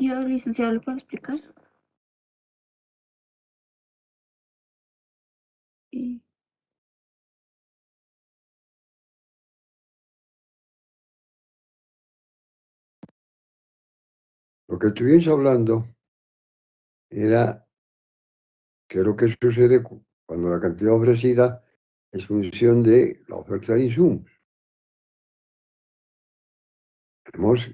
Ya, licenciado, ¿le puedo explicar? Y- Lo que estuvimos hablando era qué es lo que sucede cuando la cantidad ofrecida es función de la oferta de insumos. Hemos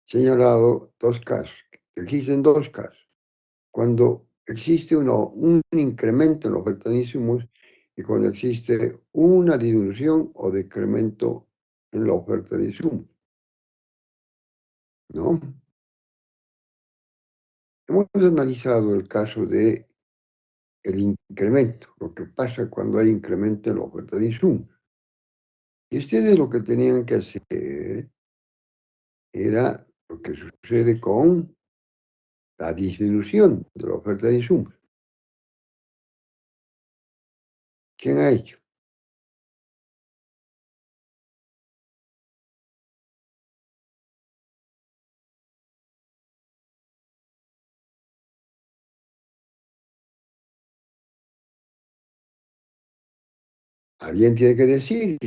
señalado dos casos, que existen dos casos. Cuando existe un incremento en la oferta de insumos y cuando existe una disminución o decremento en la oferta de insumos, ¿no? Hemos analizado el caso de el incremento, lo que pasa cuando hay incremento en la oferta de insumos. Y ustedes lo que tenían que hacer era lo que sucede con la disminución de la oferta de insumos. ¿Quién ha hecho? Alguien tiene que decir,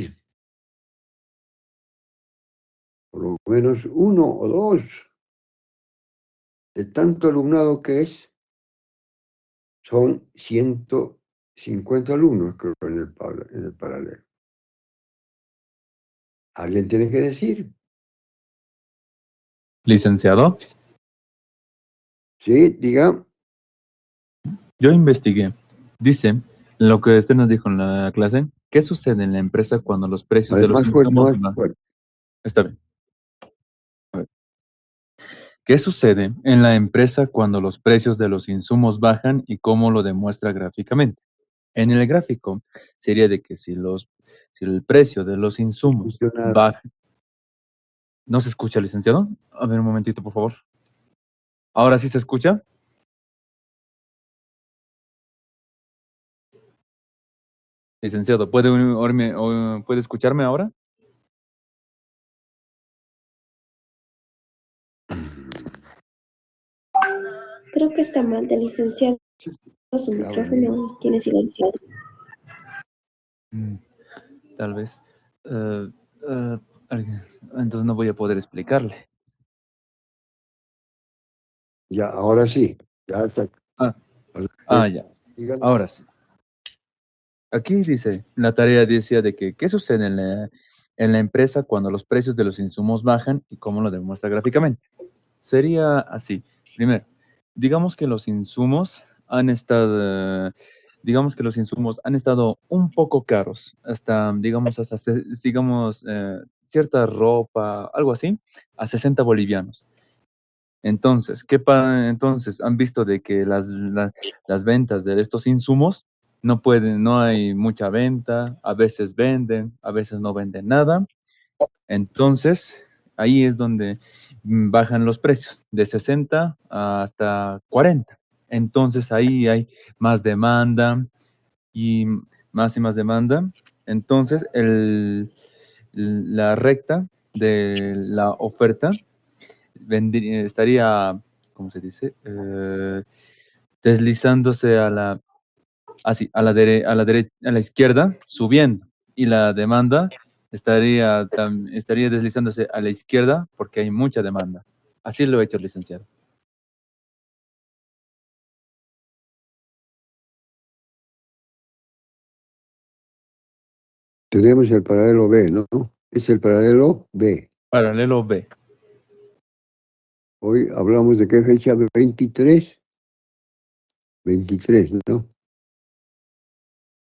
por lo menos uno o dos, de tanto alumnado que es, son 150 alumnos, creo, en el paralelo. Alguien tiene que decir, Licenciado, sí, diga, yo investigué. Dice, lo que usted nos dijo en la clase, ¿qué sucede en la empresa cuando los precios de los más fuerte, insumos más van? fuerte. Está bien. A ver. ¿Qué sucede en la empresa cuando los precios de los insumos bajan y cómo lo demuestra gráficamente? En el gráfico sería de que si el precio de los insumos Funcionar. baja. ¿No se escucha, licenciado? A ver, un momentito, por favor. ¿Ahora sí se escucha? Licenciado, ¿puede escucharme ahora? Creo que está mal del licenciado. Su micrófono tiene silenciado. Tal vez. Eh, entonces no voy a poder explicarle. Ya, ahora sí, ya está. Ya. Digan, Ahora sí. Aquí dice, la tarea decía de que, ¿qué sucede en la empresa cuando los precios de los insumos bajan y cómo lo demuestra gráficamente? Sería así. Primero, digamos que los insumos han estado un poco caros, hasta, digamos, cierta ropa, algo así, a 60 bolivianos. Entonces, entonces han visto de que las ventas de estos insumos no hay mucha venta, a veces venden, a veces no venden nada. Entonces, ahí es donde bajan los precios, de 60 hasta 40. Entonces, ahí hay más demanda y más demanda. Entonces, la recta de la oferta estaría, ¿cómo se dice? Deslizándose a la izquierda, subiendo. Y la demanda estaría deslizándose a la izquierda porque hay mucha demanda. Así lo he hecho, licenciado. tenemos el paralelo B, ¿no? Es el paralelo B. Paralelo B. Hoy hablamos de qué fecha, 23. 23, ¿no?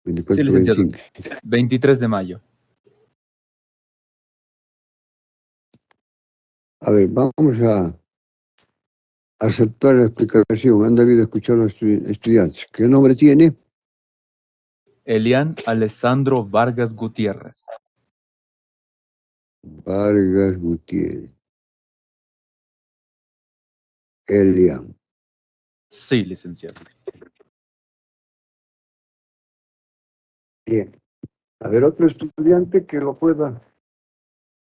Sí, 24, licenciado. 25. 23 de mayo. A ver, vamos a aceptar la explicación. Han debido escuchar a los estudiantes. ¿Qué nombre tiene? Elian Alessandro Vargas Gutiérrez. Vargas Gutiérrez. Elian. Sí, licenciado. Bien. A ver, otro estudiante que lo pueda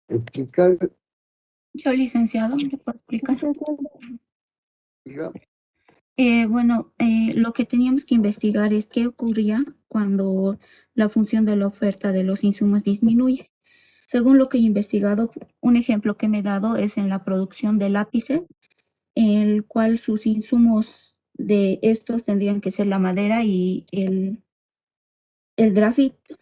explicar. Yo, licenciado, ¿me puedo explicar? Diga. Bueno, lo que teníamos que investigar es qué ocurría cuando la función de la oferta de los insumos disminuye. Según lo que he investigado, un ejemplo que me he dado es en la producción de lápices, en el cual sus insumos de estos tendrían que ser la madera y el grafito.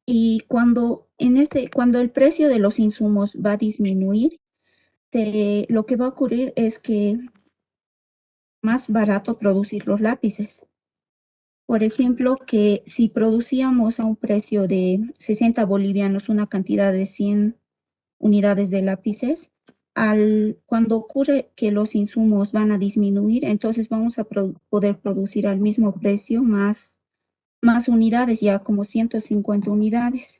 Y cuando el precio de los insumos va a disminuir, lo que va a ocurrir es que más barato producir los lápices. Por ejemplo, que si producíamos a un precio de 60 bolivianos una cantidad de 100 unidades de lápices, cuando ocurre que los insumos van a disminuir, entonces vamos a poder producir al mismo precio más unidades, ya como 150 unidades.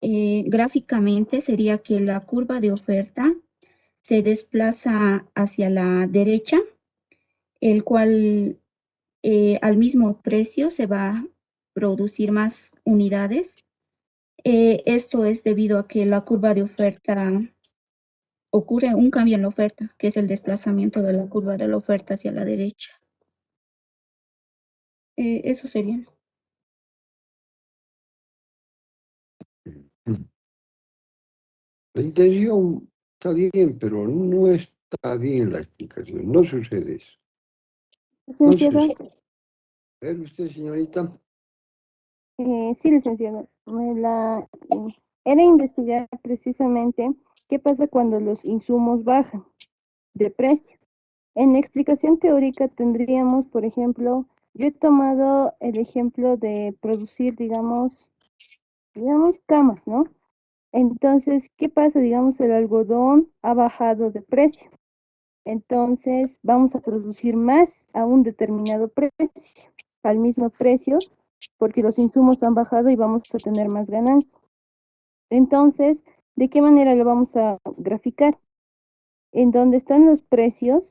Gráficamente sería que la curva de oferta se desplaza hacia la derecha, el cual al mismo precio se va a producir más unidades. Esto es debido a que la curva de oferta ocurre un cambio en la oferta, que es el desplazamiento de la curva de la oferta hacia la derecha. Eso sería. La intención está bien, pero no está bien la explicación. No sucede eso. No Licenciado, sucede. ¿Ver usted, señorita? sí, licenciado, era investigar precisamente qué pasa cuando los insumos bajan de precio. En la explicación teórica tendríamos, por ejemplo, yo he tomado el ejemplo de producir, digamos, camas, ¿no? Entonces, ¿qué pasa? Digamos, el algodón ha bajado de precio. Entonces, vamos a producir más a un determinado precio, al mismo precio, porque los insumos han bajado y vamos a tener más ganancias. Entonces, ¿de qué manera lo vamos a graficar? En donde están los precios,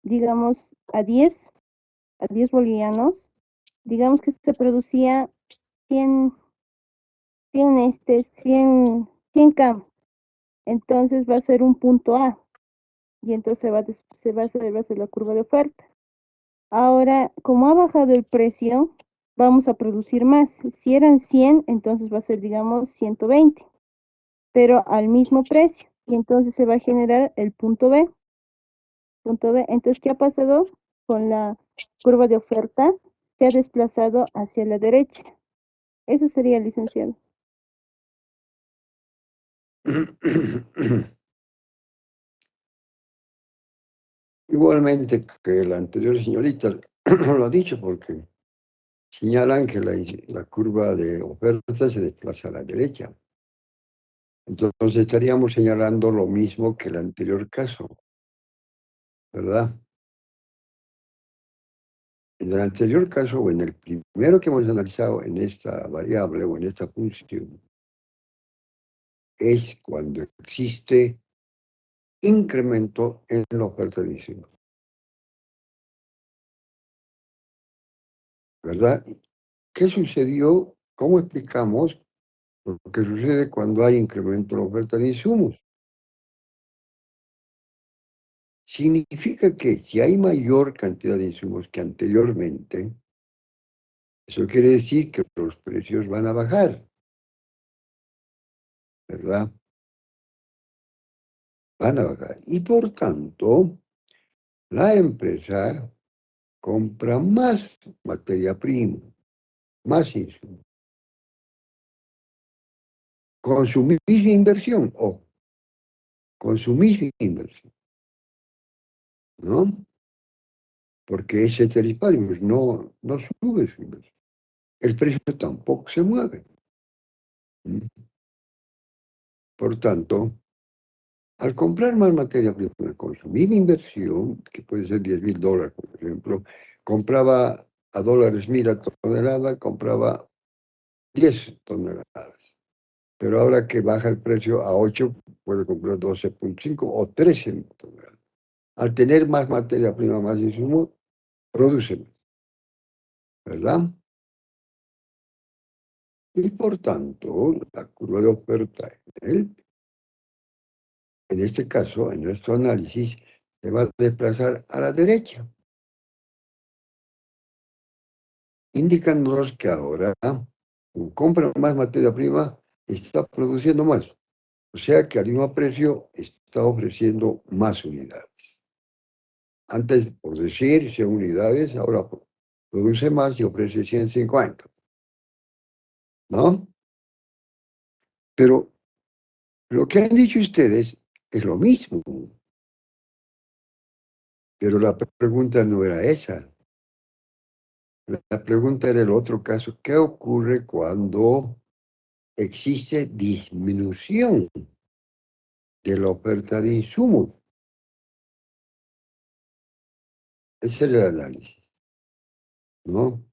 digamos, a 10 bolivianos, digamos que se producía 100, 100 camas. Entonces va a ser un punto A, y entonces va a ser la curva de oferta. Ahora, como ha bajado el precio, vamos a producir más. Si eran 100, entonces va a ser, digamos, 120, pero al mismo precio. Y entonces se va a generar el punto B. Punto B. Entonces, ¿qué ha pasado con la curva de oferta? Se ha desplazado hacia la derecha. Eso sería, licenciado. Igualmente que la anterior señorita lo ha dicho, porque señalan que la curva de oferta se desplaza a la derecha. Entonces estaríamos señalando lo mismo que el anterior caso, ¿verdad? En el anterior caso, o en el primero que hemos analizado en esta variable o en esta función, es cuando existe incremento en la oferta de insumos, ¿verdad? ¿Qué sucedió? ¿Cómo explicamos lo que sucede cuando hay incremento en la oferta de insumos? Significa que si hay mayor cantidad de insumos que anteriormente, eso quiere decir que los precios van a bajar, ¿verdad? Van a bajar. Y por tanto, la empresa compra más materia prima, más insumos, con su misma inversión, o con su misma inversión, ¿no? Porque ese tarifario no sube su inversión. El precio tampoco se mueve. ¿Mm? Por tanto, al comprar más materia prima con su misma inversión, que puede ser $10,000, por ejemplo, compraba a dólares 1,000 a tonelada, compraba 10 toneladas. Pero ahora que baja el precio a 8, puede comprar 12,5 o 13 toneladas. Al tener más materia prima, más insumo, produce más, ¿verdad? Y por tanto, la curva de oferta en este caso, en nuestro análisis, se va a desplazar a la derecha, indicándonos que ahora, como compra más materia prima, está produciendo más. O sea que al mismo precio está ofreciendo más unidades. Antes, por decir 100 unidades, ahora produce más y ofrece 150. ¿No? Pero lo que han dicho ustedes es lo mismo. Pero la pregunta no era esa. La pregunta era el otro caso. ¿Qué ocurre cuando existe disminución de la oferta de insumos? Ese era el análisis, ¿no?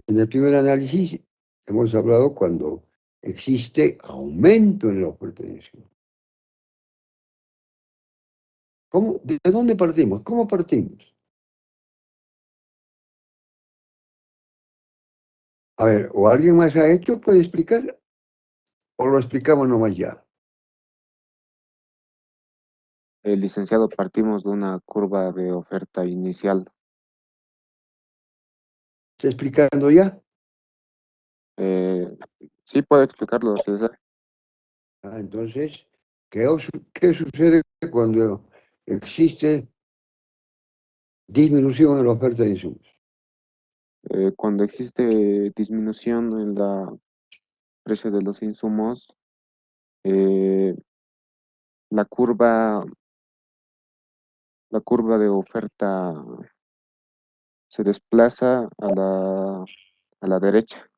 En el primer análisis hemos hablado cuando existe aumento en la oferta de insumos. ¿De dónde partimos? ¿Cómo partimos? A ver, o alguien más ha hecho, puede explicar, o lo explicamos nomás ya. Licenciado, partimos de una curva de oferta inicial. ¿Está explicando ya? Sí, puedo explicarlo, si desea. Entonces, ¿qué sucede cuando existe disminución en la oferta de insumos? Cuando existe disminución en la precio de los insumos, eh, la curva, la curva de oferta se desplaza a la derecha.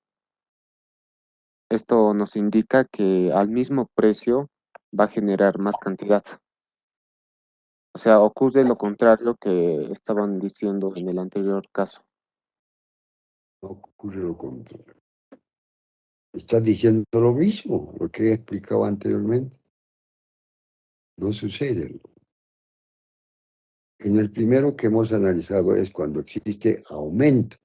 Esto nos indica que al mismo precio va a generar más cantidad. O sea, ocurre lo contrario que estaban diciendo en el anterior caso. No ocurre lo contrario. Estás diciendo lo mismo, lo que he explicado anteriormente. No sucede. En el primero que hemos analizado es cuando existe aumento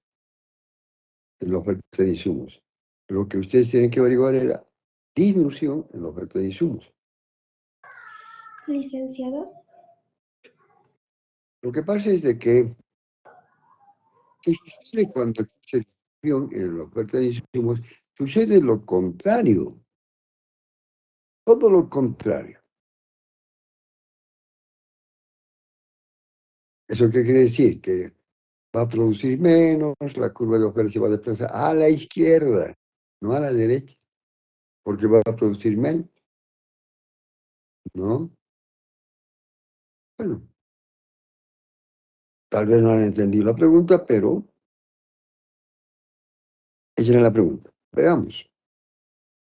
en la oferta de insumos. Lo que ustedes tienen que averiguar era disminución en la oferta de insumos. Licenciado, Lo que pasa es de que ¿qué sucede cuando existe disminución en la oferta de insumos? Sucede lo contrario, todo lo contrario. ¿Eso qué quiere decir? Que va a producir menos, la curva de oferta se va a desplazar a la izquierda, no a la derecha, porque va a producir menos, ¿no? Bueno, tal vez no han entendido la pregunta, pero esa era la pregunta. Veamos.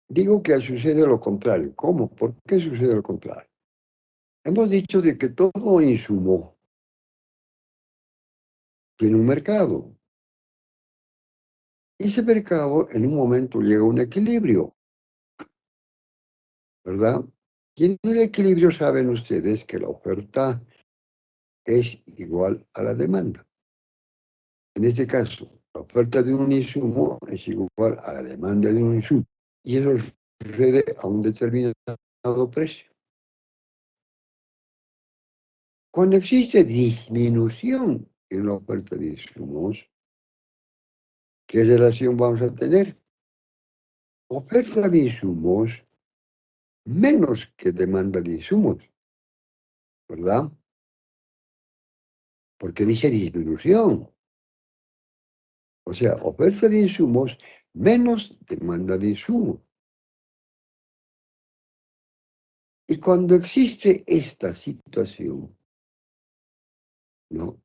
Digo que sucede lo contrario. ¿Cómo? ¿Por qué sucede lo contrario? Hemos dicho de que todo insumo tiene un mercado. Ese mercado en un momento llega a un equilibrio, ¿verdad? Y en el equilibrio saben ustedes que la oferta es igual a la demanda. En este caso, la oferta de un insumo es igual a la demanda de un insumo. Y eso sucede a un determinado precio. Cuando existe disminución en la oferta de insumos, ¿qué relación vamos a tener? Oferta de insumos menos que demanda de insumos, ¿verdad? Porque dice disminución. O sea, oferta de insumos menos demanda de insumos. Y cuando existe esta situación, ¿no?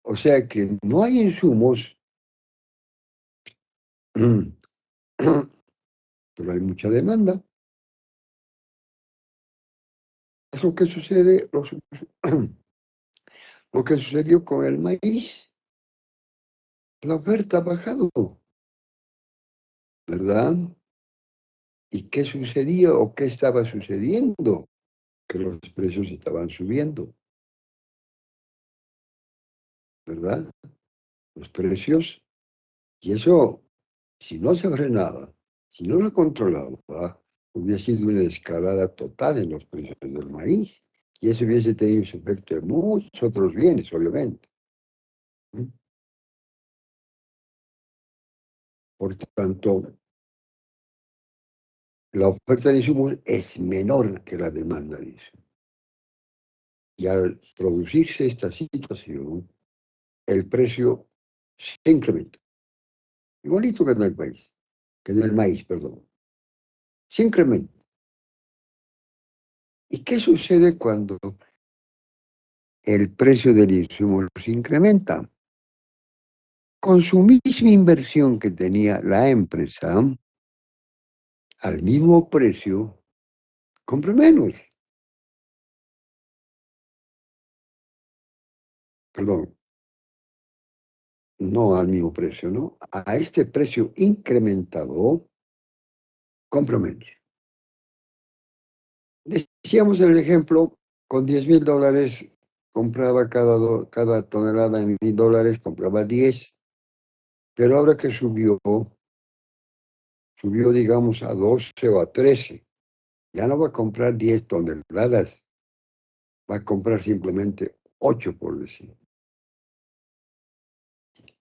O sea que no hay insumos, pero hay mucha demanda. Es lo que sucede, lo que sucedió con el maíz. La oferta ha bajado, ¿verdad? ¿Y qué sucedía o qué estaba sucediendo? Que los precios estaban subiendo, ¿verdad? Los precios, y eso, si no se frenaba, si no se controlaba, hubiera sido una escalada total en los precios del maíz, y eso hubiese tenido su efecto en muchos otros bienes, obviamente. ¿Mm? Por tanto, la oferta de insumos es menor que la demanda de insumos. Y al producirse esta situación, el precio se incrementa. Igualito que en el país, que en el maíz, perdón. Se incrementa. ¿Y qué sucede cuando el precio del insumo se incrementa? Con su misma inversión que tenía la empresa, al mismo precio, compra menos. Perdón, no al mismo precio, ¿no? A este precio incrementado, compra menos. Decíamos en el ejemplo, con $10,000 compraba cada tonelada en $1,000, compraba 10, pero ahora que subió, digamos a 12 o a 13, ya no va a comprar 10 toneladas, va a comprar simplemente 8, por decir.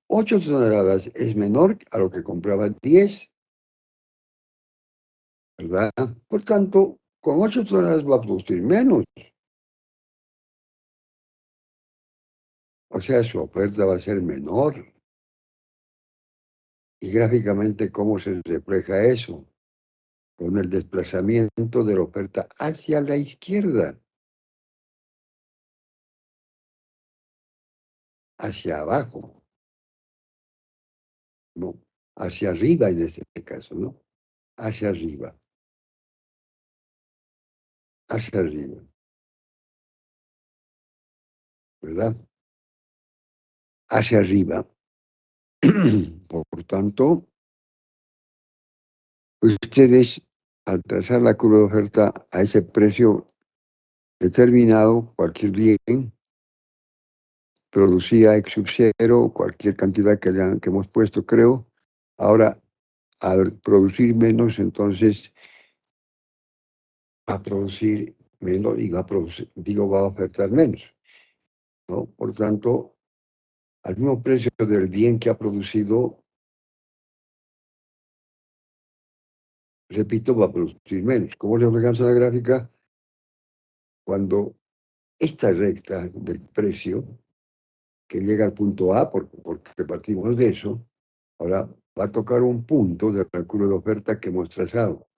8 toneladas es menor a lo que compraba 10, ¿verdad? Por tanto, con 8 toneladas va a producir menos. O sea, su oferta va a ser menor. Y gráficamente, ¿cómo se refleja eso? Con el desplazamiento de la oferta hacia la izquierda, hacia abajo, ¿no? Hacia arriba en este caso, ¿no? Hacia arriba, hacia arriba, ¿verdad? Hacia arriba. Por tanto, ustedes, al trazar la curva de oferta a ese precio determinado, cualquier bien, producía ex sub cero, cualquier cantidad que hemos puesto, creo. Ahora, al producir menos, entonces va a producir menos y va a producir, va a ofertar menos, ¿no? Por tanto, al mismo precio del bien que ha producido, repito, va a producir menos. ¿Cómo se refleja en la gráfica? Cuando esta recta del precio, que llega al punto A, porque partimos de eso, ahora va a tocar un punto de la curva de oferta que hemos trazado,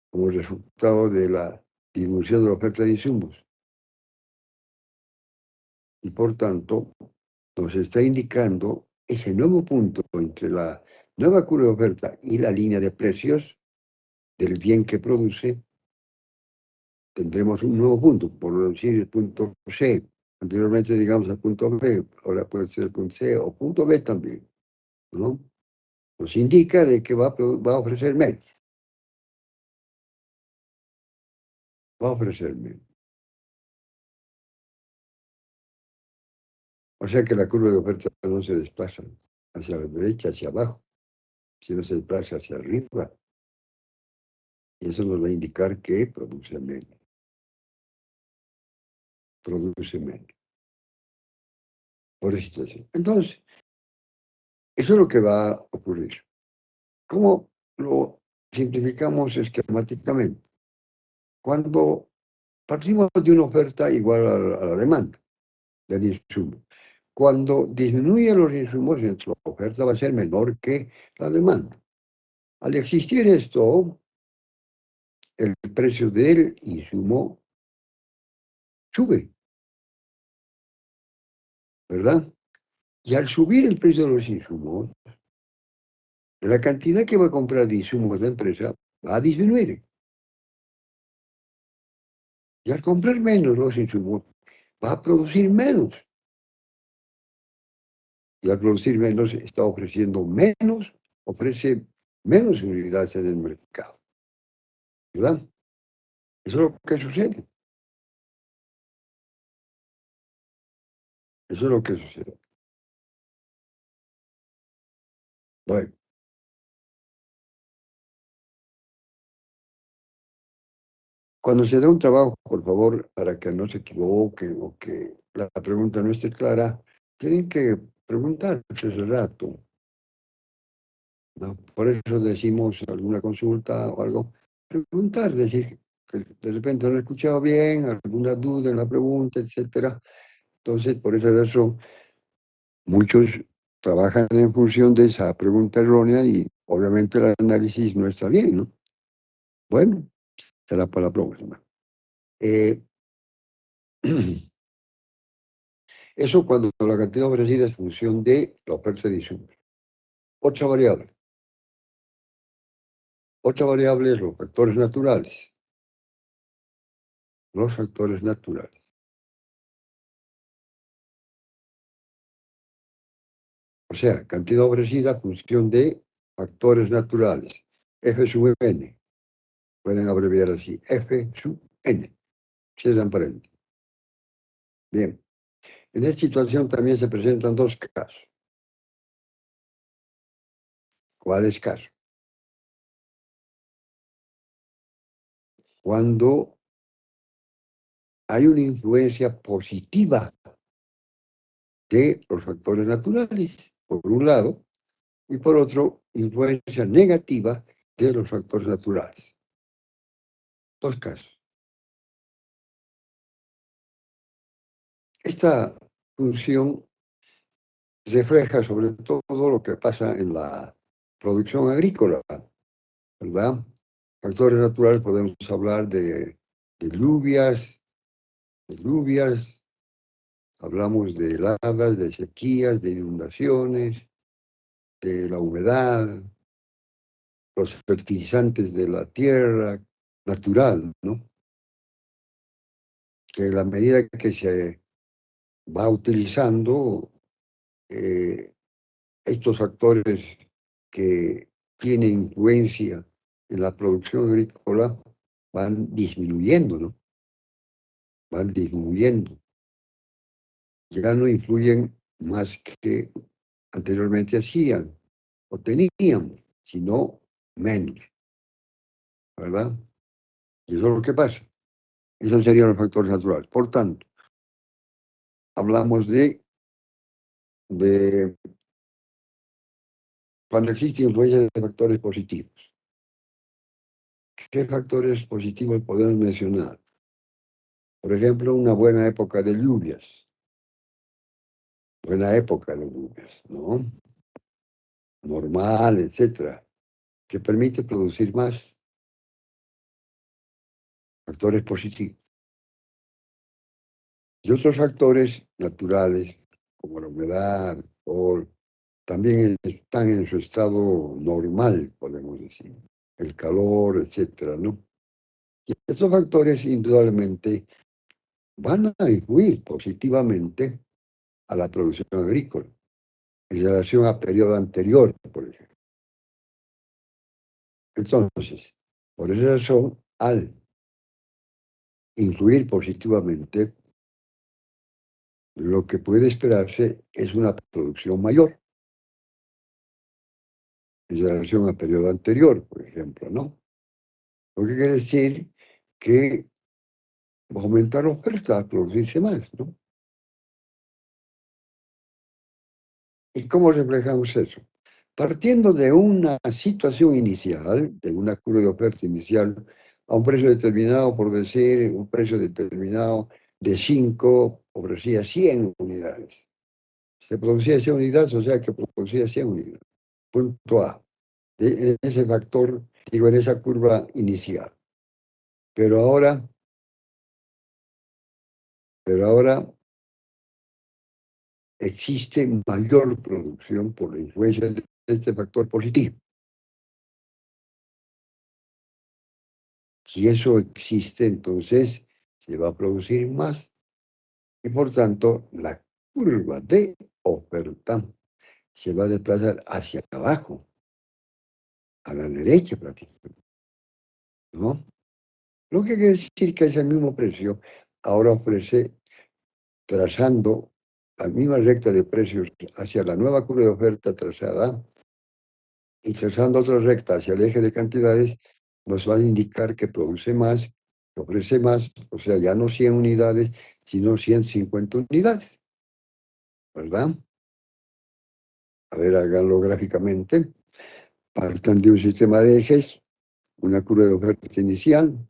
como resultado de la disminución de la oferta de insumos. Y por tanto, nos está indicando ese nuevo punto entre la nueva curva de oferta y la línea de precios del bien que produce. Tendremos un nuevo punto, por decir el punto C. Anteriormente, digamos, el punto B, ahora puede ser el punto C o punto B también, ¿no? Nos indica de que va a ofrecer menos. Va a ofrecer menos. O sea que la curva de oferta no se desplaza hacia la derecha, hacia abajo, sino se desplaza hacia arriba. Y eso nos va a indicar que produce menos. Produce menos. Por esa situación. Entonces, eso es lo que va a ocurrir. ¿Cómo lo simplificamos esquemáticamente? Cuando partimos de una oferta igual a la demanda del insumo. Cuando disminuyen los insumos, la oferta va a ser menor que la demanda. Al existir esto, el precio del insumo sube, ¿verdad? Y al subir el precio de los insumos, la cantidad que va a comprar de insumos la empresa va a disminuir. Y al comprar menos los insumos, va a producir menos. Y al producir menos, está ofreciendo menos, ofrece menos unidades en el mercado. ¿Verdad? Eso es lo que sucede. Eso es lo que sucede. Bueno, Cuando se da un trabajo, por favor, para que no se equivoque o que la pregunta no esté clara, tienen que preguntar ese rato, ¿no? Por eso decimos alguna consulta o algo, preguntar, decir que de repente no he escuchado bien, alguna duda en la pregunta, etcétera. Entonces, por eso muchos trabajan en función de esa pregunta errónea y obviamente el análisis no está bien, ¿no? Bueno, será para la próxima. Eso cuando la cantidad ofrecida es función de la oferta de insumos. Otra variable. Otra variable es los factores naturales. Los factores naturales. O sea, cantidad ofrecida función de factores naturales. F sub n. Pueden abreviar así. F sub n. Cierran paréntesis. Bien. En esta situación también se presentan dos casos. ¿Cuál es caso? Cuando hay una influencia positiva de los factores naturales, por un lado, y por otro, influencia negativa de los factores naturales. Dos casos. Esta función refleja sobre todo lo que pasa en la producción agrícola, ¿verdad? Factores naturales podemos hablar de lluvias, hablamos de heladas, de sequías, de inundaciones, de la humedad, los fertilizantes de la tierra natural, ¿no? Que a la medida que se va utilizando estos factores que tienen influencia en la producción agrícola van disminuyendo, ¿no? Van disminuyendo. Ya no influyen más que anteriormente hacían o tenían, sino menos, ¿verdad? Y eso es lo que pasa. Esos serían los factores naturales. Por tanto, hablamos de cuando existe influencia de factores positivos. ¿Qué factores positivos podemos mencionar? Por ejemplo, una buena época de lluvias. Buena época de lluvias, ¿no? Normal, etcétera, que permite producir más. Factores positivos. Y otros factores naturales, como la humedad, o también están en su estado normal, podemos decir. El calor, etcétera, ¿no? Y estos factores indudablemente van a influir positivamente a la producción agrícola en relación a periodo anterior, por ejemplo. Entonces, por esa razón, al influir positivamente, lo que puede esperarse es una producción mayor en relación a periodo anterior, por ejemplo, ¿no? Lo que quiere decir que va a aumentar la oferta, a producirse más, ¿no? ¿Y cómo reflejamos eso? Partiendo de una situación inicial, de una curva de oferta inicial, a un precio determinado, por decir, un precio determinado de 5, ofrecía 100 unidades. Se producía 100 unidades, o sea que producía 100 unidades. Punto A. En ese factor, digo, en esa curva inicial. Pero ahora existe mayor producción por la influencia de este factor positivo. Si eso existe, entonces se va a producir más y por tanto la curva de oferta se va a desplazar hacia abajo, a la derecha prácticamente, ¿no? Lo que quiere decir que ese mismo precio ahora ofrece, trazando la misma recta de precios hacia la nueva curva de oferta trazada y trazando otra recta hacia el eje de cantidades, nos va a indicar que produce más que ofrece más, o sea, ya no 100 unidades, sino 150 unidades, ¿verdad? A ver, háganlo gráficamente. Partan de un sistema de ejes, una curva de oferta inicial.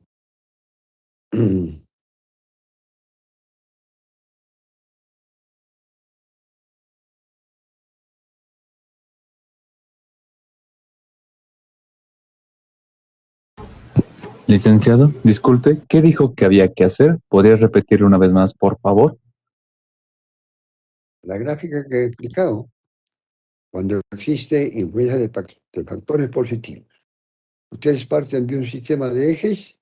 Licenciado, disculpe, ¿qué dijo que había que hacer? ¿Podría repetirlo una vez más, por favor? La gráfica que he explicado, cuando existe influencia de factores positivos. Ustedes parten de un sistema de ejes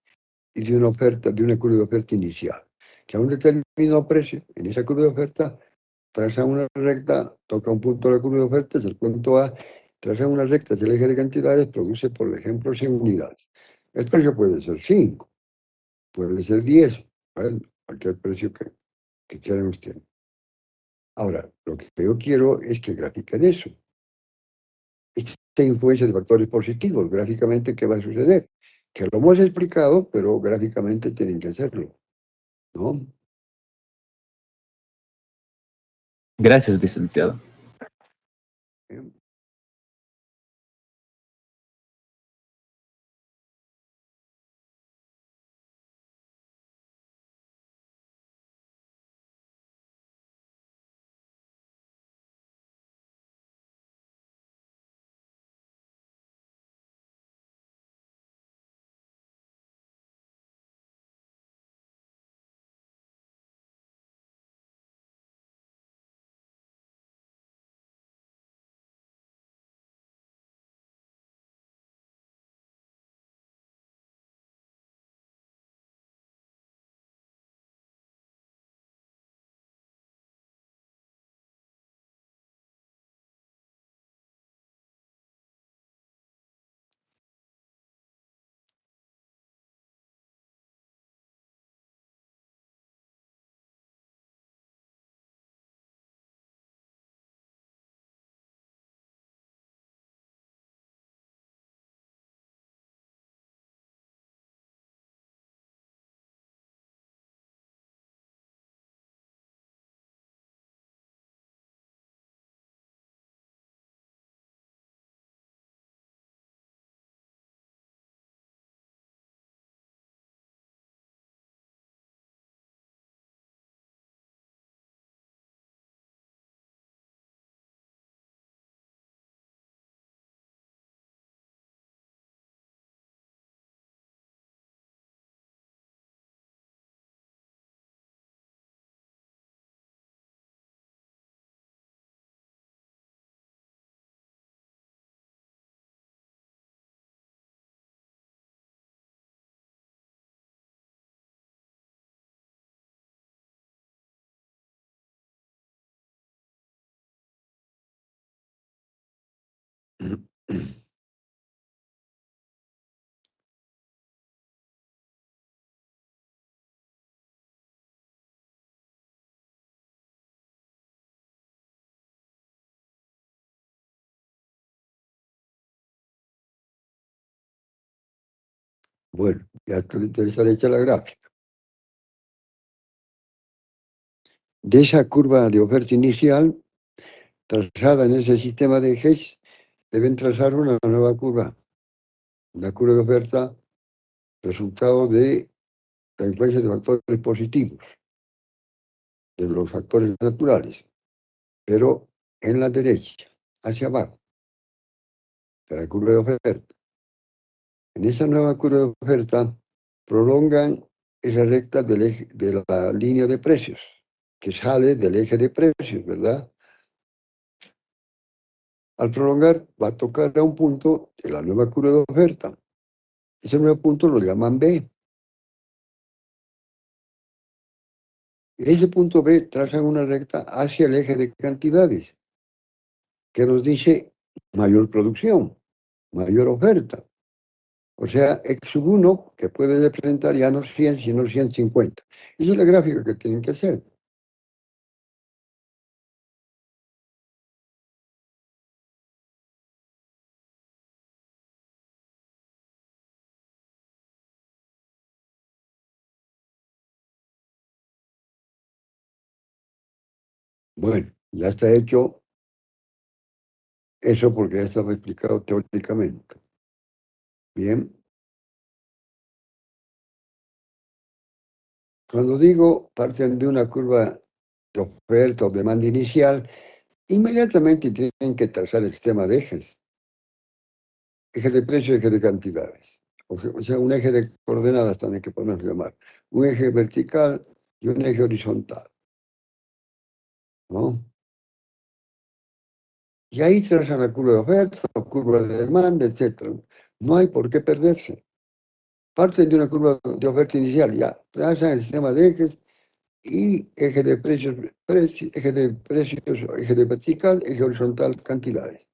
y de una oferta, de una curva de oferta inicial, que a un determinado precio, en esa curva de oferta, trazan una recta, toca un punto de la curva de oferta, es el punto A, trazan una recta, es el eje de cantidades, produce, por ejemplo, 100 unidades. El precio puede ser 5, puede ser 10, ¿vale? Cualquier precio que quieran ustedes. Ahora, lo que yo quiero es que grafiquen eso. Esta influencia de factores positivos, gráficamente, ¿qué va a suceder? Que lo hemos explicado, pero gráficamente tienen que hacerlo, ¿no? Gracias, licenciado. Bien. Bueno, ya está hecha la gráfica. De esa curva de oferta inicial, trazada en ese sistema de ejes, deben trazar una nueva curva de oferta, resultado de la influencia de factores positivos, de los factores naturales, pero en la derecha, hacia abajo, de la curva de oferta. En esa nueva curva de oferta, prolongan esa recta de la línea de precios, que sale del eje de precios, ¿verdad? Al prolongar, va a tocar a un punto de la nueva curva de oferta. Ese nuevo punto lo llaman B. Y ese punto B trazan una recta hacia el eje de cantidades, que nos dice mayor producción, mayor oferta. O sea, X sub 1, que puede representar ya no 100, sino 150. Esa es la gráfica que tienen que hacer. Bueno, ya está hecho eso porque ya estaba explicado teóricamente. Bien. Cuando digo parten de una curva de oferta o demanda inicial, inmediatamente tienen que trazar el sistema de ejes. Eje de precio, eje de cantidades. O sea, un eje de coordenadas también que podemos llamar. Un eje vertical y un eje horizontal. ¿No? Y ahí trazan la curva de oferta, la curva de demanda, etc. No hay por qué perderse. Parten de una curva de oferta inicial, ya trazan el sistema de ejes y eje de precios, eje de vertical, eje horizontal, cantidades.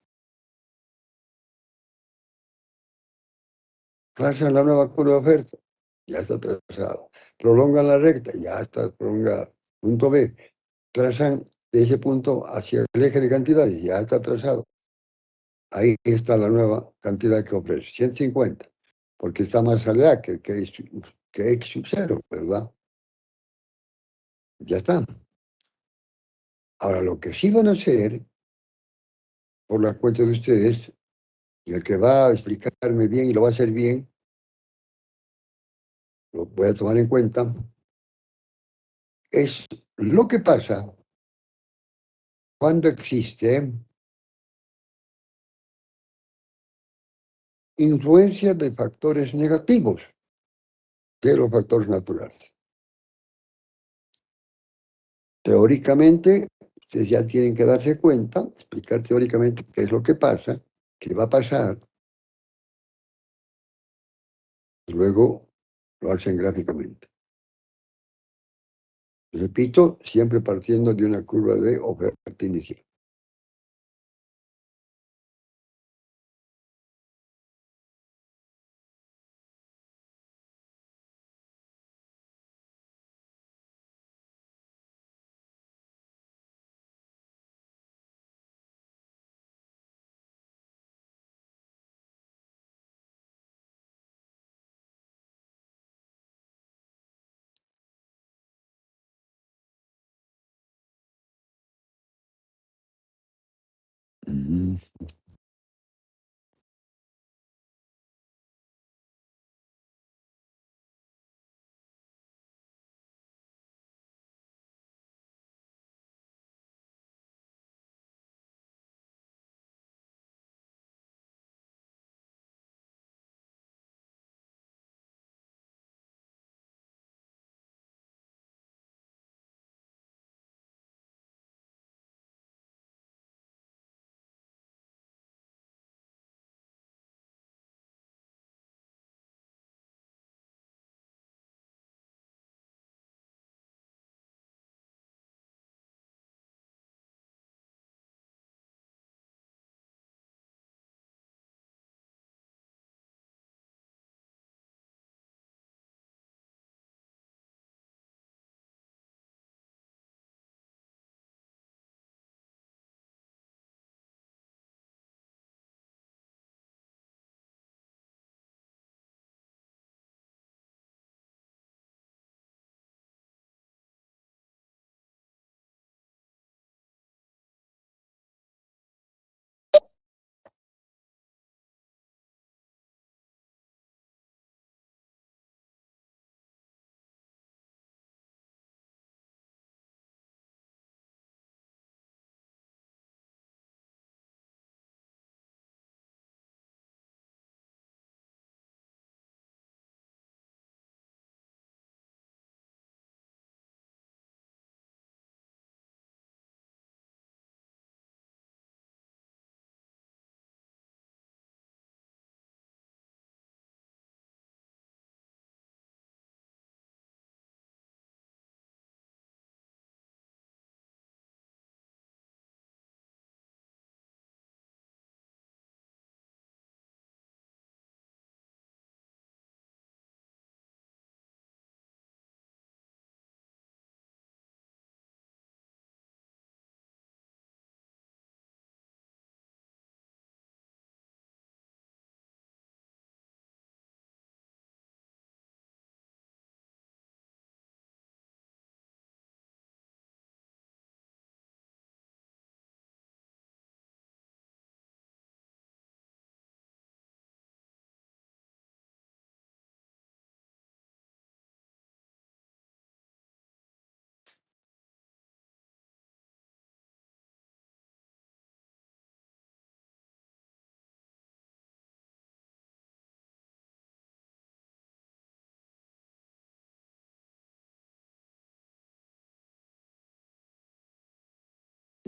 Trazan la nueva curva de oferta, ya está trazado. Prolongan la recta, ya está prolongada. Punto B, trazan de ese punto hacia el eje de cantidades, ya está trazado. Ahí está la nueva cantidad que ofrece, 150, porque está más allá que X sub 0, ¿verdad? Ya está. Ahora, lo que sí van a hacer, por la cuenta de ustedes, y el que va a explicarme bien y lo va a hacer bien, lo voy a tomar en cuenta, es lo que pasa cuando existe influencia de factores negativos de los factores naturales. Teóricamente, ustedes ya tienen que darse cuenta, explicar teóricamente qué es lo que pasa, qué va a pasar, y luego lo hacen gráficamente. Repito, siempre partiendo de una curva de oferta inicial. Ujú.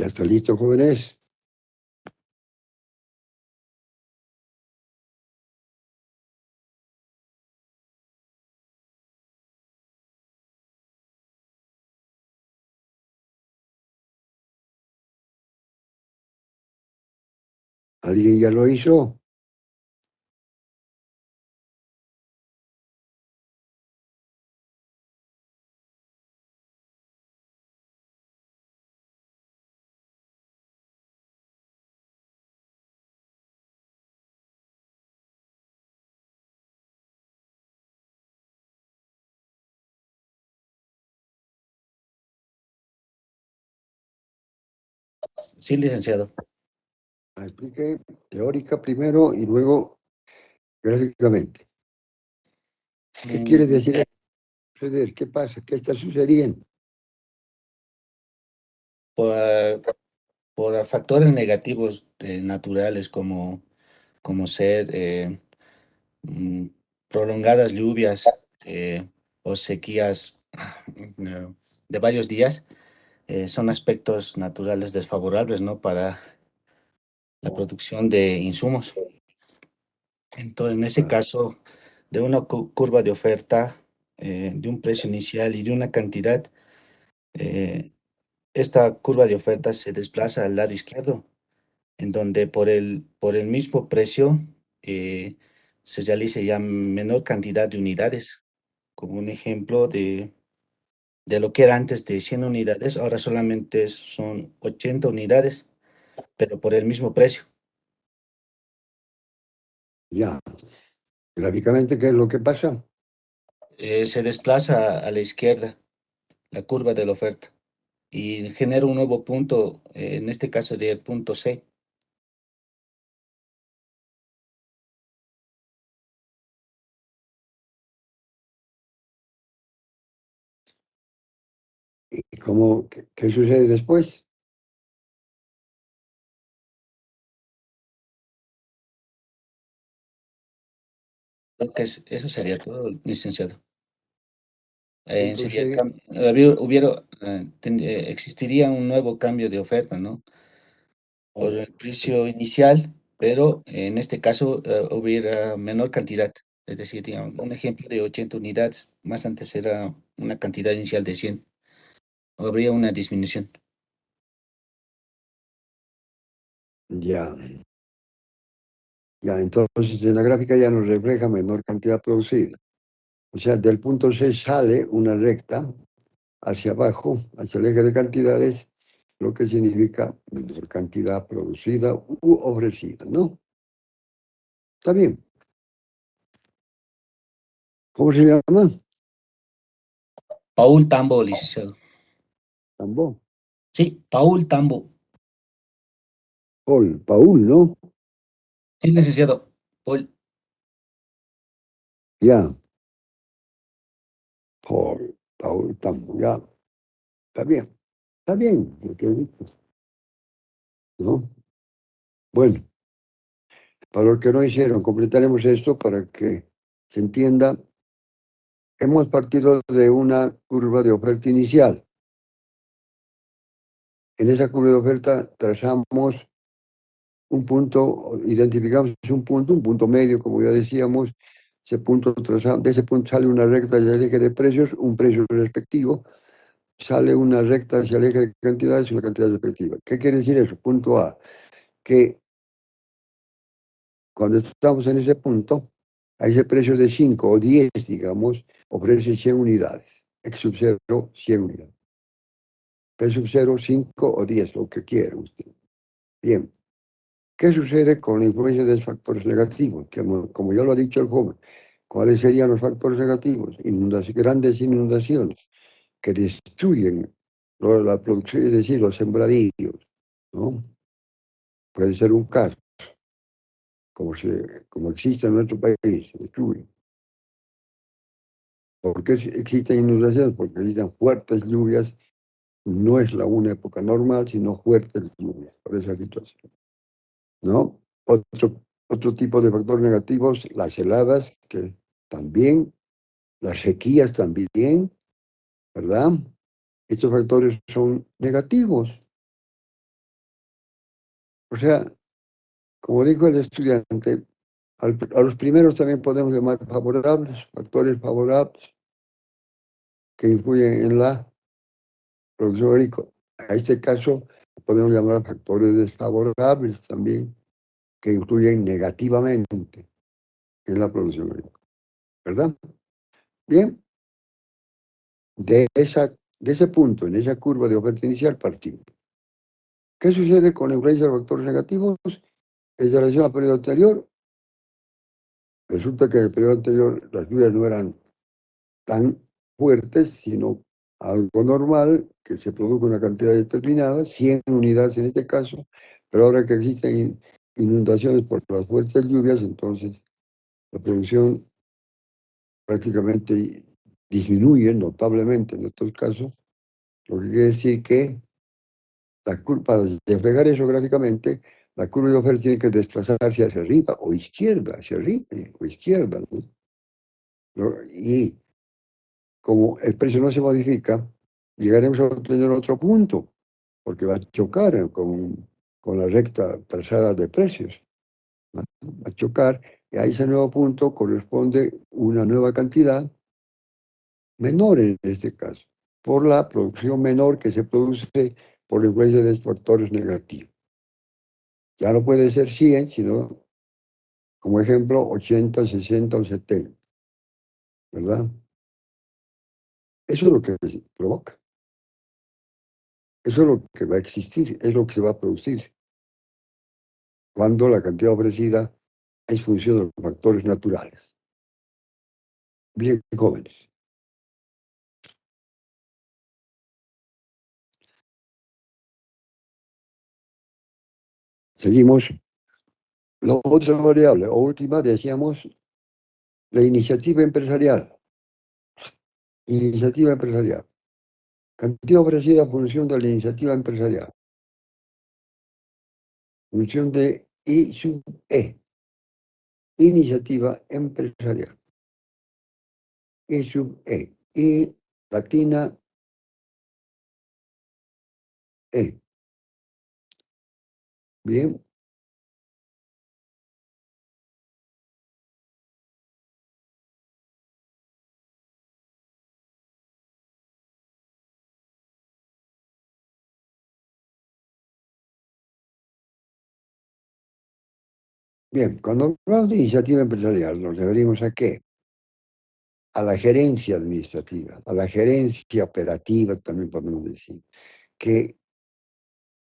¿Ya está listo, jóvenes? ¿Alguien ya lo hizo? Sí, licenciado. Explique teórica primero y luego gráficamente. ¿Qué quiere decir eso? Suceder? ¿Qué pasa? ¿Qué está sucediendo? Por, por factores negativos naturales como ser mm, prolongadas lluvias o sequías de varios días, son aspectos naturales desfavorables, ¿no? Para la producción de insumos. Entonces, en ese Ah, caso, de una curva de oferta, de un precio inicial y de una cantidad, eh, esta curva de oferta se desplaza al lado izquierdo, en donde por el mismo precio eh, se realice ya menor cantidad de unidades. Como un ejemplo de lo que era antes de 100 unidades, ahora solamente son 80 unidades, pero por el mismo precio. ya. Gráficamente, ¿qué es lo que pasa? Se desplaza a la izquierda la curva de la oferta y genera un nuevo punto, en este caso sería el punto C. ¿Y cómo, qué sucede después? Creo que eso sería todo, licenciado. Punto Sería C. existiría un nuevo cambio de oferta, ¿no? Por el precio inicial, pero en este caso hubiera menor cantidad. Es decir, digamos, un ejemplo de 80 unidades, más antes era una cantidad inicial de 100. Habría una disminución. Ya. Ya, entonces en la gráfica ya nos refleja menor cantidad producida. O sea, del punto C sale una recta hacia abajo, hacia el eje de cantidades, lo que significa menor cantidad producida u ofrecida, ¿no? Está bien. ¿Cómo se llama? Paul Tambo, licenciado. Tambo. Sí, Paul Tambo. Paul, ¿no? Sí, licenciado. Paul. Ya. Paul Tambo, ya. Está bien. Está bien, lo que he dicho, ¿no? Bueno, para los que no hicieron, completaremos esto para que se entienda. Hemos partido de una curva de oferta inicial. En esa curva de oferta trazamos un punto, identificamos un punto medio, como ya decíamos. Ese punto trazado, de ese punto sale una recta hacia el eje de precios, un precio respectivo. Sale una recta hacia el eje de cantidades, una cantidad respectiva. ¿Qué quiere decir eso? Punto A, que cuando estamos en ese punto, a ese precio de 5 o 10, digamos, ofrece 100 unidades. X sub 0, 100 unidades. P sub 0, 5 o 10, lo que quiera usted. Bien. ¿Qué sucede con la influencia de los factores negativos? Que, como ya lo ha dicho el joven, ¿cuáles serían los factores negativos? Grandes inundaciones que destruyen la producción, es decir, los sembradíos, ¿no? Puede ser un caso, como existe en nuestro país, se destruyen. ¿Por qué existen inundaciones? Porque existen fuertes lluvias. No es una época normal, sino fuertes lluvias, por esa situación, ¿no? Otro tipo de factores negativos, las heladas, que también, las sequías también, ¿verdad? Estos factores son negativos. O sea, como dijo el estudiante, a los primeros también podemos llamar favorables, factores favorables que influyen en la producción agrícola. A este caso podemos llamar factores desfavorables también que influyen negativamente en la producción agrícola, ¿verdad? Bien, de ese punto, en esa curva de oferta inicial partimos. ¿Qué sucede con la influencia de factores negativos? En relación al periodo anterior, resulta que en el periodo anterior las lluvias no eran tan fuertes, sino algo normal, que se produjo una cantidad determinada, 100 unidades en este caso, pero ahora que existen inundaciones por las fuertes lluvias, entonces la producción prácticamente disminuye notablemente en estos casos, lo que quiere decir que la curva, de reflejar eso gráficamente, la curva de oferta tiene que desplazarse hacia arriba o izquierda, hacia arriba o izquierda, ¿no? Y como el precio no se modifica, llegaremos a obtener otro punto, porque va a chocar con la recta trazada de precios. Va a chocar, y a ese nuevo punto corresponde una nueva cantidad menor en este caso, por la producción menor que se produce por la influencia de factores negativos. Ya no puede ser 100, sino, como ejemplo, 80, 60 o 70, ¿verdad? Eso es lo que provoca. Eso es lo que va a existir, es lo que se va a producir, cuando la cantidad ofrecida es función de los factores naturales. Bien, jóvenes. Seguimos. La otra variable, o última, decíamos, la iniciativa empresarial. Iniciativa empresarial. Cantidad ofrecida en función de la iniciativa empresarial. Función de I sub E. Iniciativa empresarial. I sub E. I latina E. Bien. Bien, cuando hablamos de iniciativa empresarial, nos referimos a qué? A la gerencia administrativa, a la gerencia operativa, también podemos decir, que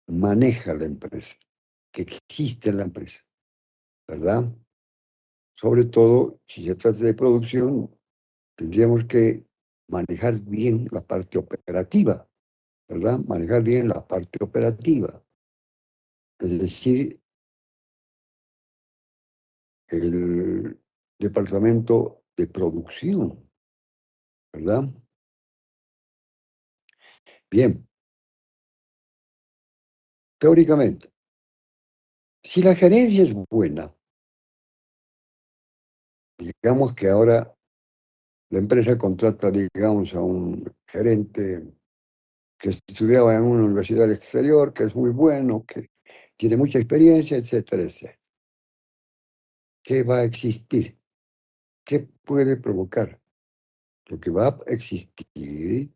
maneja la empresa, que existe en la empresa, ¿verdad? Sobre todo, si se trata de producción, tendríamos que manejar bien la parte operativa, ¿verdad? Manejar bien la parte operativa. Es decir, el departamento de producción, ¿verdad? Bien, teóricamente, si la gerencia es buena, digamos que ahora la empresa contrata, digamos, a un gerente que estudiaba en una universidad del exterior, que es muy bueno, que tiene mucha experiencia, etcétera, etcétera. ¿Qué va a existir? ¿Qué puede provocar? Lo que va a existir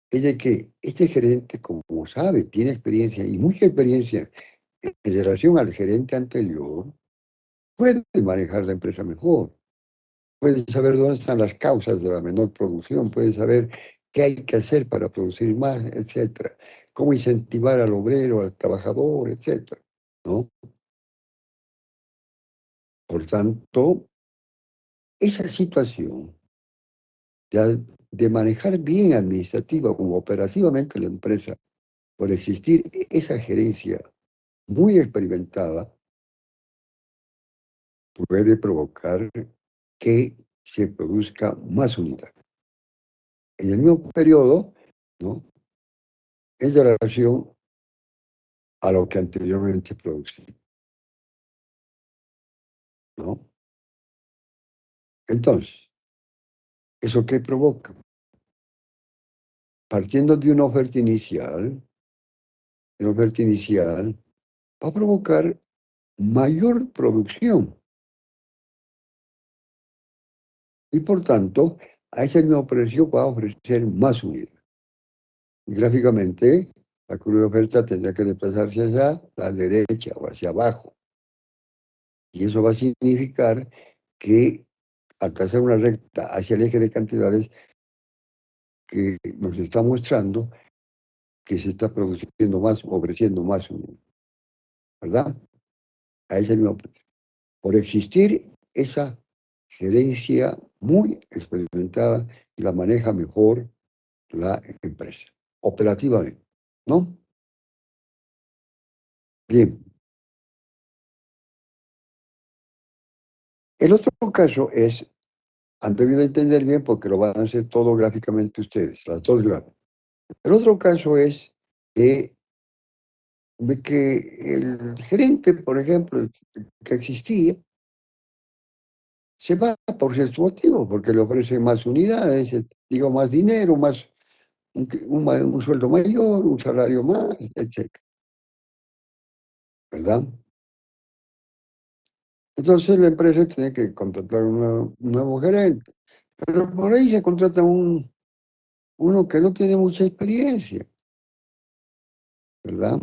es de que este gerente, como sabe, tiene experiencia y mucha experiencia en relación al gerente anterior, puede manejar la empresa mejor, puede saber dónde están las causas de la menor producción, puede saber qué hay que hacer para producir más, etcétera, cómo incentivar al obrero, al trabajador, etcétera, ¿no? Por tanto, esa situación de manejar bien administrativa u operativamente la empresa, por existir esa gerencia muy experimentada, puede provocar que se produzca más unidad. En el mismo periodo, ¿no? En relación a lo que anteriormente producía, ¿no? Entonces, ¿eso qué provoca? Partiendo de una oferta inicial, va a provocar mayor producción. Y por tanto, a ese mismo precio va a ofrecer más unidades. Gráficamente, la curva de oferta tendrá que desplazarse hacia la derecha o hacia abajo. Y eso va a significar que al trazar una recta hacia el eje de cantidades que nos está mostrando que se está produciendo más, ofreciendo más unidades, ¿verdad? A ese mismo precio. Por existir esa gerencia muy experimentada y la maneja mejor la empresa, operativamente, ¿no? Bien. El otro caso es, han debido entender bien porque lo van a hacer todo gráficamente ustedes, las dos gráficas. El otro caso es que, de que el gerente, por ejemplo, que existía, se va por cierto motivo, porque le ofrecen más unidades, digo, más dinero, más, un sueldo mayor, un salario más, etcétera, ¿verdad? Entonces la empresa tiene que contratar un nuevo gerente, pero por ahí se contrata uno que no tiene mucha experiencia, ¿verdad?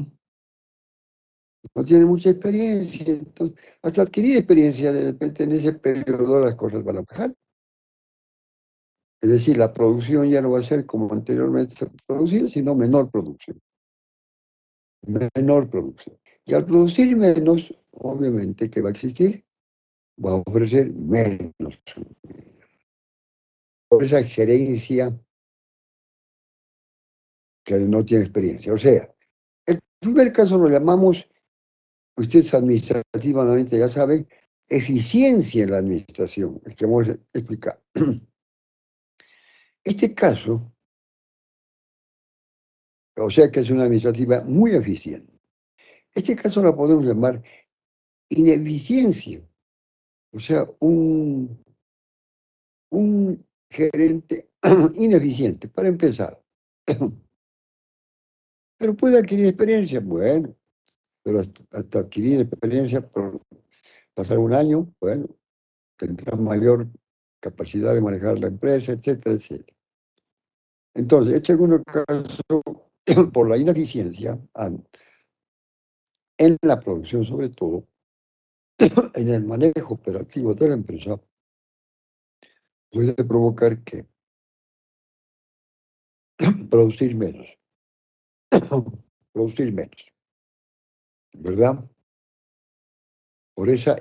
No tiene mucha experiencia, entonces, hasta adquirir experiencia, de repente en ese periodo las cosas van a bajar. Es decir, la producción ya no va a ser como anteriormente se producía, sino menor producción. Menor producción. Y al producir menos, obviamente, ¿qué va a existir? Va a ofrecer menos. Por esa gerencia que no tiene experiencia. O sea, el primer caso lo llamamos, ustedes administrativamente ya saben, eficiencia en la administración, el que vamos a explicar. Este caso, o sea que es una administrativa muy eficiente. Este caso la podemos llamar ineficiencia, o sea, un gerente ineficiente, para empezar. Pero puede adquirir experiencia, bueno, pero hasta adquirir experiencia, por pasar un año, bueno, tendrá mayor capacidad de manejar la empresa, etcétera, etcétera. Entonces, este segundo caso, por la ineficiencia en la producción sobre todo, en el manejo operativo de la empresa, puede provocar que producir menos, producir menos, ¿verdad? Por esa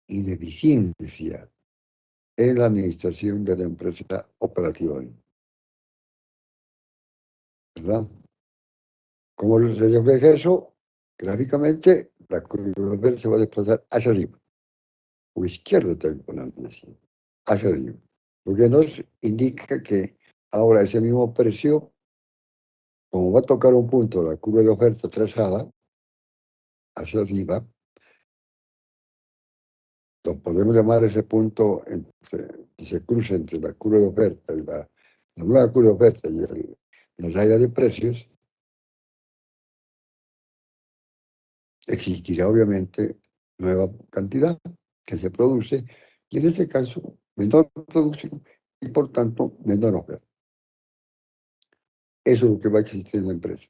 ineficiencia en la administración de la empresa operativamente, ¿verdad? ¿Cómo se refleja eso? Gráficamente, la curva se va a desplazar hacia arriba, o izquierda también ponerlo así, hacia arriba, porque nos indica que ahora ese mismo precio, como va a tocar un punto, la curva de oferta trazada hacia arriba, lo podemos llamar ese punto que se cruza entre la curva de oferta y la nueva curva de oferta y la raya de precios, existirá obviamente nueva cantidad que se produce y en este caso menor producción y por tanto menor oferta. Eso es lo que va a existir en la empresa.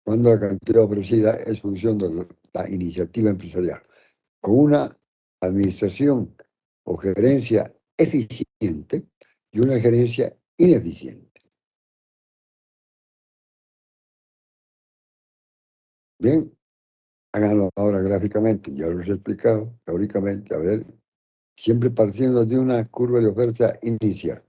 Cuando la cantidad ofrecida es función de la iniciativa empresarial. Con una administración o gerencia eficiente y una gerencia ineficiente. Bien, háganlo ahora gráficamente, ya lo he explicado teóricamente, a ver, siempre partiendo de una curva de oferta inicial.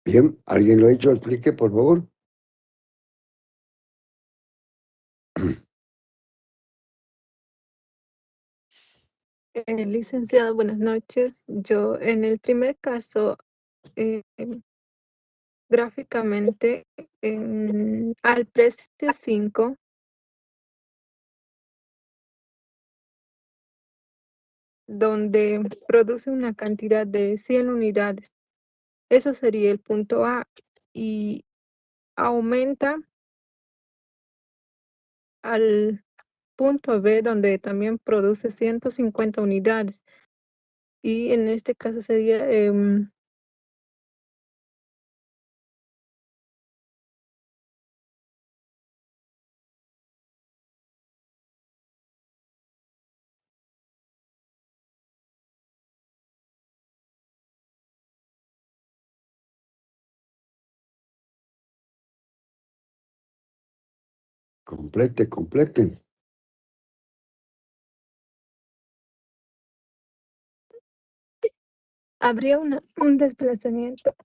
Bien, ¿alguien lo ha hecho? Explique, por favor. Licenciado, buenas noches. Yo en el primer caso, eh, gráficamente, al precio 5, donde produce una cantidad de 100 unidades. Eso sería el punto A. Y aumenta al punto B, donde también produce 150 unidades. Y en este caso sería Complete, complete. habría un desplazamiento,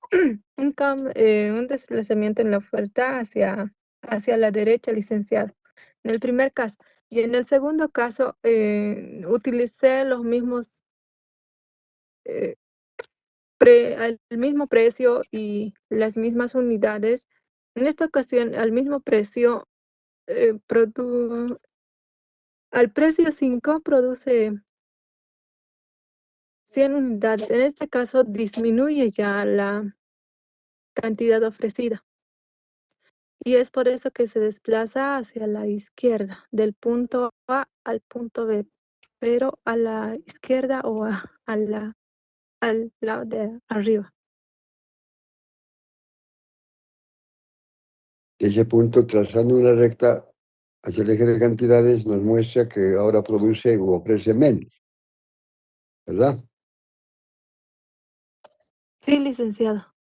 un desplazamiento en la oferta hacia la derecha, licenciado. En el primer caso. Y en el segundo caso, utilicé los mismos al mismo precio y las mismas unidades. En esta ocasión, al mismo precio, al precio 5 produce 100 unidades. En este caso, disminuye ya la cantidad ofrecida. Y es por eso que se desplaza hacia la izquierda, del punto A al punto B, pero a la izquierda o al lado de arriba. Ese punto, trazando una recta hacia el eje de cantidades, nos muestra que ahora produce u ofrece menos, ¿verdad? Sí, licenciado.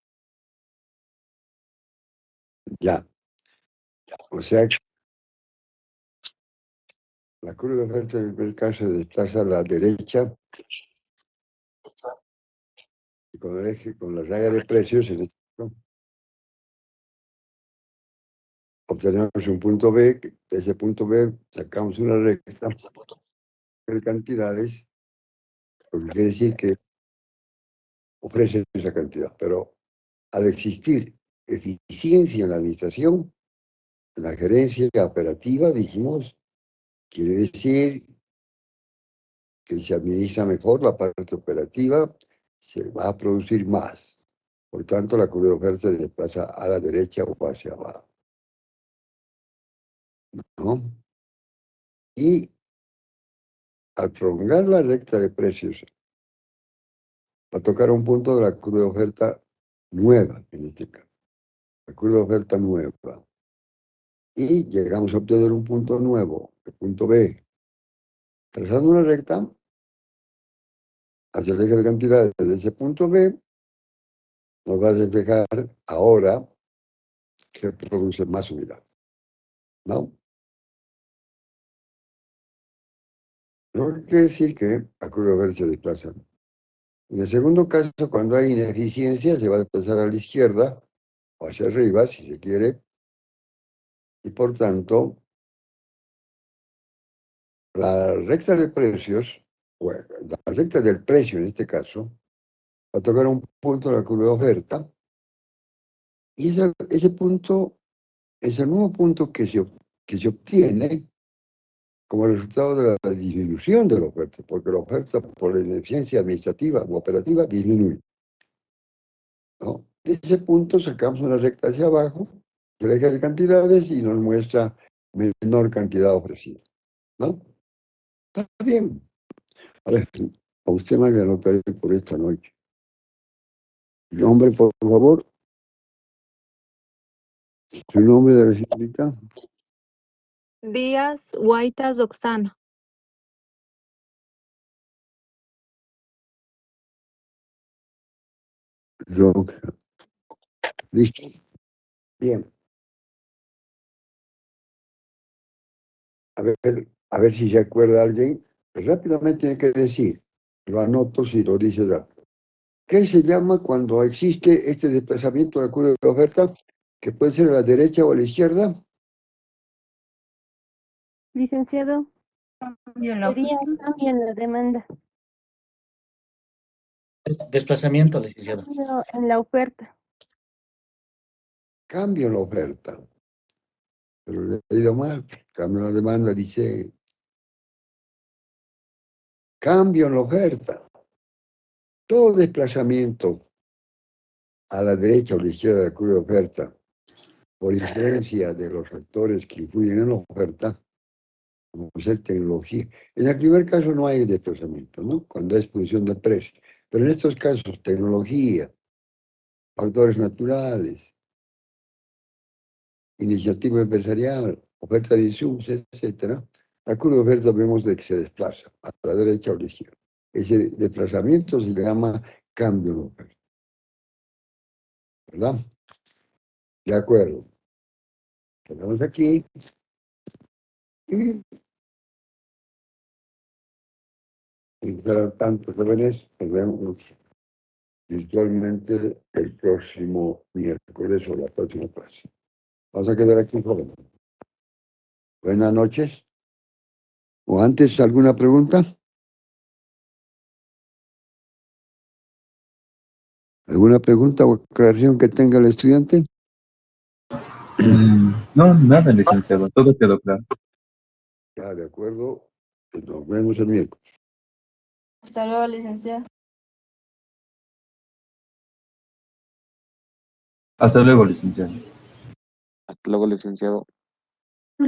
Ya. O sea, que la curva de oferta en el primer caso se desplaza a la derecha y con el eje, con la raya de precios, en este caso, obtenemos un punto B. De ese punto B sacamos una recta de cantidades, lo que quiere decir que ofrece esa cantidad. Pero al existir eficiencia en la administración, en la gerencia operativa, dijimos, quiere decir que se administra mejor la parte operativa, se va a producir más. Por tanto, la curva de oferta se desplaza a la derecha o hacia abajo, ¿no? Y al prolongar la recta de precios, va a tocar un punto de la curva de oferta nueva, en este caso, la curva de oferta nueva. Y llegamos a obtener un punto nuevo, el punto B. Trazando una recta hacia el eje de cantidades de ese punto B, nos va a reflejar ahora que produce más unidades, ¿no? Lo que quiere decir que la curva de oferta se desplaza. En el segundo caso, cuando hay ineficiencia, se va a desplazar a la izquierda o hacia arriba, si se quiere, y por tanto, la recta de precios, o la recta del precio en este caso, va a tocar un punto de la curva de oferta, y ese punto es el nuevo punto que se obtiene como resultado de la disminución de la oferta, porque la oferta por la ineficiencia administrativa o operativa disminuye, ¿no? De ese punto sacamos una recta hacia abajo, del eje de cantidades, y nos muestra menor cantidad ofrecida, ¿no? Está bien. A ver, a usted me anotaré por esta noche. Nombre, por favor. Su nombre de la señorita. Díaz Guaitas Oxana. Roca. Listo. Bien. A ver si se acuerda alguien. Pues rápidamente tiene que decir. Lo anoto si lo dice rápido. ¿Qué se llama cuando existe este desplazamiento de la curva de oferta? Que puede ser a la derecha o a la izquierda. Licenciado, Cambio en la sería oferta. cambio en la demanda, Desplazamiento, licenciado. cambio en la oferta. Cambio en la oferta. Pero le he ido mal. Cambio en la demanda, dice. Cambio en la oferta. Todo desplazamiento a la derecha o a la izquierda de la curva de oferta, por influencia de los factores que influyen en la oferta, como ser tecnología. En el primer caso no hay desplazamiento, ¿no? Cuando es función del precio. Pero en estos casos, tecnología, factores naturales, iniciativa empresarial, oferta de insumos, etcétera, la curva de oferta vemos de que se desplaza a la derecha o a la izquierda. Ese desplazamiento se le llama cambio de oferta. ¿Verdad? De acuerdo. Tenemos aquí. Y serán tantos jóvenes, nos vemos virtualmente el próximo miércoles o la próxima clase. Vamos a quedar aquí, jóvenes. Buenas noches. ¿O antes alguna pregunta? ¿Alguna pregunta o aclaración que tenga el estudiante? No, nada, licenciado, todo quedó claro. Ya, de acuerdo. Nos vemos el miércoles. Hasta luego, licenciado. Hasta luego, licenciado. Hasta luego, licenciado.